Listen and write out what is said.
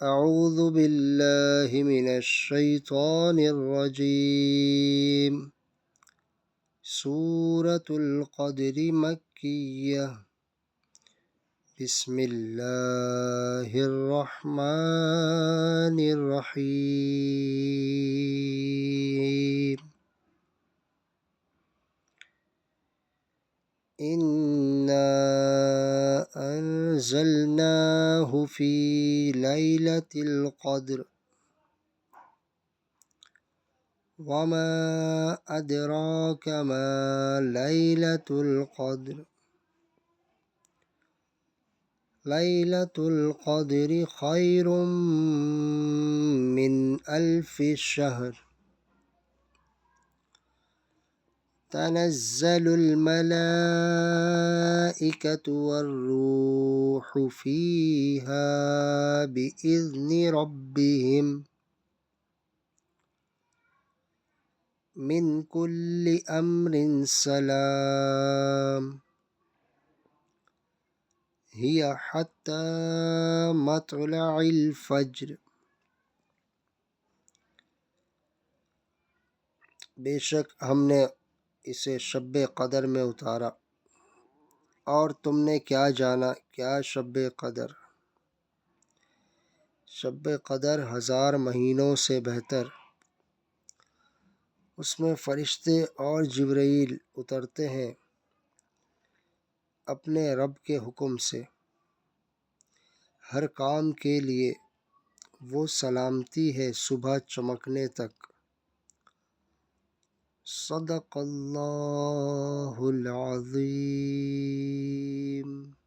أعوذ بالله من الشيطان الرجيم. سورة القدر مكية. بسم الله الرحمن الرحيم. إنا أنزلناه في ليلة القدر وما أدراك ما ليلة القدر. ليلة القدر خير من 1000 شهر. تنزل الملائكة والروح فيها بإذن ربهم من كل أمر سلام. هي حتى مطلع الفجر. بے شک ہم نے اسے شب قدر میں اتارا، اور تم نے کیا جانا کیا شب قدر؟ شب قدر 1000 مہینوں سے بہتر۔ اس میں فرشتے اور جبرائیل اترتے ہیں اپنے رب کے حکم سے، ہر کام کے لیے وہ سلامتی ہے صبح چمکنے تک۔ صدق اللہ العظیم۔